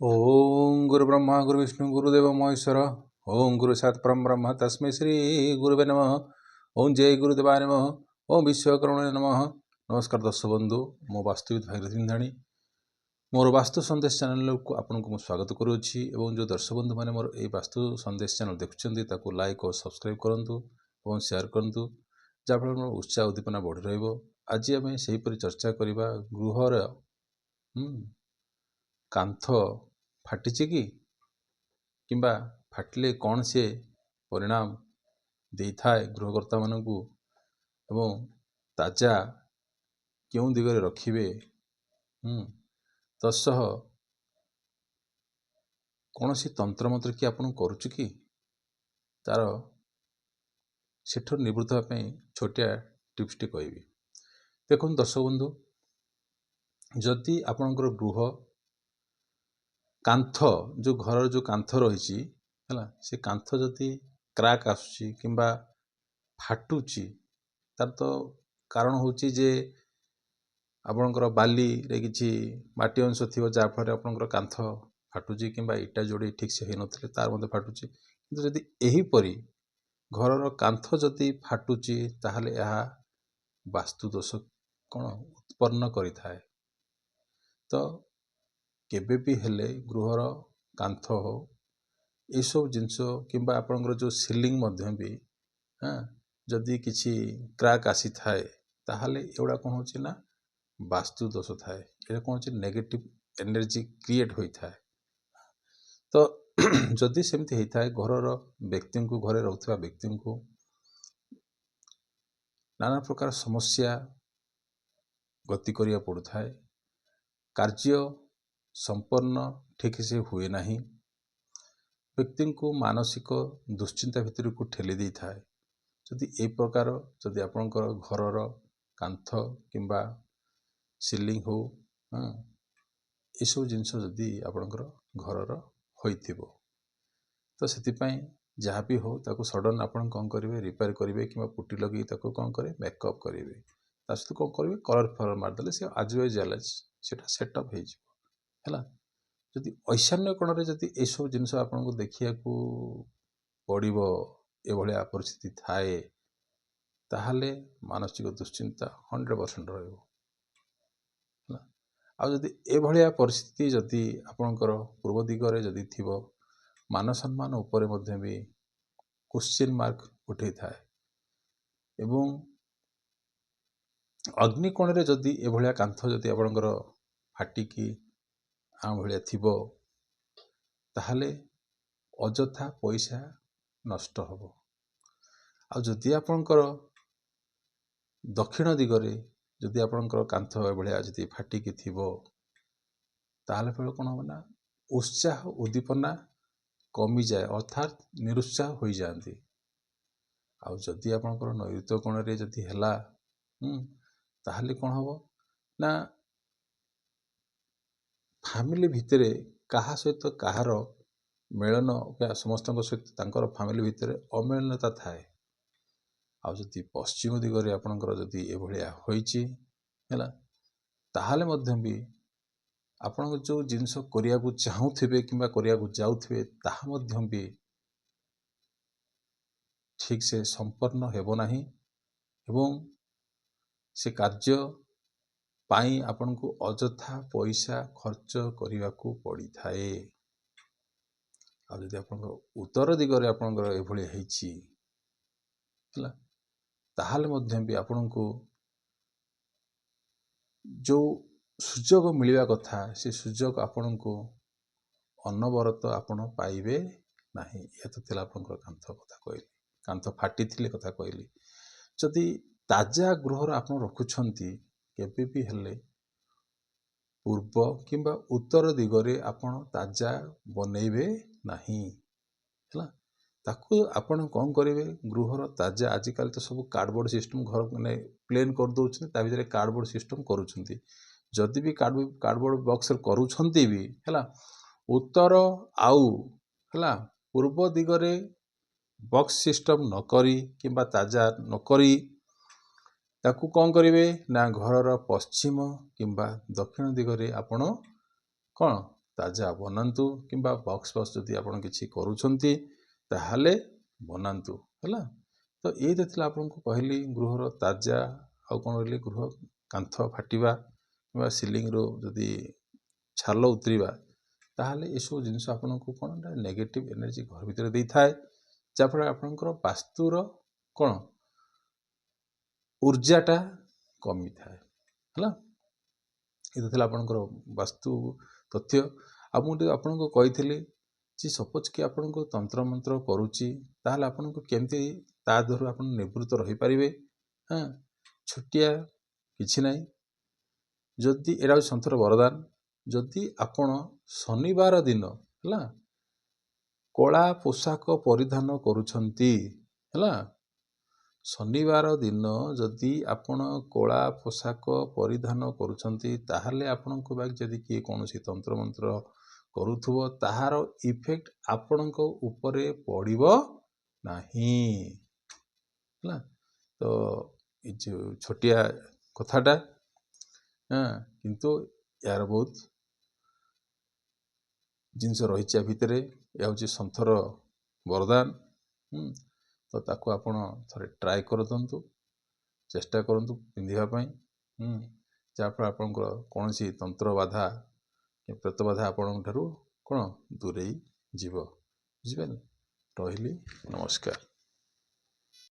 ओम गुरु ब्रह्मा गुरु विष्णु गुरुदेव महेश्वर। ओम गुरु सात परम ब्रह्म तस्मै श्री गुरुवे नमः। ओम जय गुरुदेवाय नमः। ओम विश्वकर्मणे नमः। नमस्कार दर्शक बंधु, मो वास्तुविद भागीरथी सिंधाणी मोर वास्तु संदेश चैनल को आपको स्वागत करुच्ची। जो दर्शक बंधु मैंने मोर ये वास्तु संदेश चैनल देखुं लाइक और सब्सक्राइब करूँ और शेयर करूँ, जहाँफल मोर उत्साह उद्दीपना बढ़ी रही। आज आम से चर्चा करवा गृहर कांथ फाटिची किंबा फाटिले कौन से परिणाम दे थाए गृहकर्ता मानू एवं ताजा क्यों दिगरे रखिबे तत्सह कौन सी तंत्र मंत्र कि आपन करुचु कि तार सेठर निवृत्त होगापी छोटिया टिप्स टी कहि। देखो दर्शक बंधु, जदि आपणकर गृह कांथ जो घर जो कांथ रही से कांथ जदि क्राक आसुची किंबा फाटुची तार तो कारण होची जे आपणकर बाली रे किछि माटी अंश थी जहाँफल आपणकर कांथ फाटुची किंबा इटा जोड़ी ठीक से हो नथिले तार मध्य फाटुची। किंतु जदि एहीपरि घरर कांथ जदि फाटुची ताहले यह वास्तु दोष कौन उत्पन्न करि थाए। तो केबे भी हेले गृहर कांथ हो ये सब जिनस किंबा आपणकर जो सीलिंग मध्य भी जदि किछि क्राक आसी थाए ताहले एवडा कौन होची ना वास्तु दोष थाए। ये कौन होची नेगेटिव एनर्जी क्रिएट होई थाए। तो जदि सेमती होता है घरर व्यक्ति को घरे रहउथबा व्यक्ति को नाना प्रकार समस्या गति करिया पड़ु थाए। कार्य संपन्न ठीक से हुए नहीं। व्यक्ति को मानसिक दुश्चिंता भितर को ठेली दे थाए। जदि ए प्रकार जदि आपणकर घरर कांथ किंबा सीलिंग हो ये सब जिनस जदि आपणकर घरर होइथिबो तो सेतिपाई जहाँ भी हो ताको सडन आपन कौन करेंगे रिपेयर करेंगे कि पुटी लगे ताको कौन करे मेकअप करेंगे। सहित कौन करेंगे कलर फलर मारदे से आज वाइज जाले सेटा सेटअप हो जदि ऐशान्य कोण में जदि यह जिनस आपको देखा पड़ो एभलिया परिस्थिति थाए ताहले मानसिक दुश्चिंता 100% रहिबो। आदि एभलिया परिस्थिति जदि आपणकर पूर्व दिगरे जदि थिबो मान सम्मान उपरे मध्य भी क्वेश्चन मार्क उठे थाए। एवं अग्निकोण रे जदि एभलिया कांथ जदि आपणकर फाटिकी आम भलिया थिबो ताहले अजथा पैसा नष्ट हबो। आ जदि आपणकर दक्षिण दिगरे जदि आपणकर कांथ एभलिया जदि फाटिकी थिबो ताहले फेल कोन हो ना उत्साह उद्दीपना कमी जाए अर्थात निरुत्साह हो जाती। आ जदि आपणकर नैऋत्य कोण रे जदि हेला ताहले कौन हम ना फैमिली भितर कहा सहित कहार मेलन समस्त सहित तांकर फैमिली भितर अमेलनता थाए। आ जदि पश्चिम दिगरे आपणकर जदि एभलिया होईची हैला ताहले मध्य भी आपण जो जिनस करिया को चाहूथिबे किंबा करिया को जाउथिबे ताहा मध्य भी ठीक से संपन्न हेबो नाही एवं से कार्य पाई आपन को अजथा पैसा खर्च करने को पड़ी थाए। आदि आपन उत्तर दिगरे आपनकर एभली हेची हला ताहाले मध्य भी आपन को जो सुजोग मिलवा कथा से सुजोग आपन को अनवरत आपन पाइबे नाही। यह तो थिला आपनकर कांथ कथा कहली, कांथ फाटी थिले कथा कहली। जदि ताजा गृहर आपन रखुछंती केबे भी हेले पूर्व किंबा उत्तर दिगरे आपन ताजा बनैबे नहीं हला। ताकू आपन कौन करेंगे गृहर ताजा आजिकल तो सब कार्डबोर्ड सिस्टम घर मैंने प्लेन कर दौरान ता भीतर कार्डबोर्ड सिस्टम करुँच। जदि भी कार्डबोर्ड बॉक्स करुँच भी है उत्तर आउ है पूर्व दिगरे बॉक्स सिस्टम नकरी किंबा ताजा नकरी ताकू कौन करेंगे ना घरर पश्चिम किंबा दक्षिण दिगरे आपण कौन ତାଜା ବନାନ୍ତୁ କିମ୍ବା ବକ୍ସ ଯଦି ଆପଣ କିଛି କରୁଛନ୍ତି ତାହେଲେ ବନାନ୍ତୁ ହେଲା। ତ ଏଇଟା ଥିଲା ଆପଣଙ୍କୁ କହିଲି ଗୃହର ତାଜା ଆଉ କ'ଣ କହିଲି ଗୃହ କାନ୍ଥ ଫାଟିବା କିମ୍ବା ସିଲିଂରୁ ଯଦି ଛାଲ ଉତରିବା ତାହେଲେ ଏସବୁ ଜିନିଷ ଆପଣଙ୍କୁ କ'ଣ ନା ନେଗେଟିଭ୍ ଏନର୍ଜି ଘର ଭିତରେ ଦେଇଥାଏ, ଯାହାଫଳରେ ଆପଣଙ୍କର ବାସ୍ତୁର କ'ଣ ଉର୍ଜାଟା କମିଥାଏ ହେଲା। ଏଇଟା ଥିଲା ଆପଣଙ୍କର ବାସ୍ତୁ ତଥ୍ୟ। ଆଉ ମୁଁ ଟିକେ ଆପଣଙ୍କୁ କହିଥିଲି ଯେ ସପୋଜ୍ କି ଆପଣଙ୍କୁ ତନ୍ତ୍ରମନ୍ତ୍ର କରୁଛି ତାହେଲେ ଆପଣଙ୍କୁ କେମିତି ତା ଦେହରୁ ଆପଣ ନିବୃତ୍ତ ରହିପାରିବେ। ହଁ, ଛୋଟିଆ କିଛି ନାହିଁ, ଯଦି ଏଇଟା ହେଉଛି ସନ୍ଥର ବରଦାନ। ଯଦି ଆପଣ ଶନିବାର ଦିନ ହେଲା କଳା ପୋଷାକ ପରିଧାନ କରୁଛନ୍ତି ହେଲା, ଶନିବାର ଦିନ ଯଦି ଆପଣ କଳା ପୋଷାକ ପରିଧାନ କରୁଛନ୍ତି ତାହେଲେ ଆପଣଙ୍କୁ ବା ଯଦି କିଏ କୌଣସି ତନ୍ତ୍ରମନ୍ତ୍ର କରୁଥିବ ତାହାର ଇଫେକ୍ଟ ଆପଣଙ୍କ ଉପରେ ପଡ଼ିବ ନାହିଁ ହେଲା। ତ ଏ ଯେଉଁ ଛୋଟିଆ କଥାଟା କିନ୍ତୁ ଏହାର ବହୁତ ଜିନିଷ ରହିଛି ଆ ଭିତରେ। ଏହା ହେଉଛି ସନ୍ଥର ବରଦାନ। ତ ତାକୁ ଆପଣ ଥରେ ଟ୍ରାଏ କରନ୍ତୁ, ଚେଷ୍ଟା କରନ୍ତୁ ପିନ୍ଧିବା ପାଇଁ, ଯାହାଫଳରେ ଆପଣଙ୍କର କୌଣସି ତନ୍ତ୍ର ବାଧା କି ପ୍ରେତ ବାଧା ଆପଣଙ୍କ ଠାରୁ କ'ଣ ଦୂରେଇ ଯିବ। ବୁଝିପାରିଲେ? ରହିଲି, ନମସ୍କାର।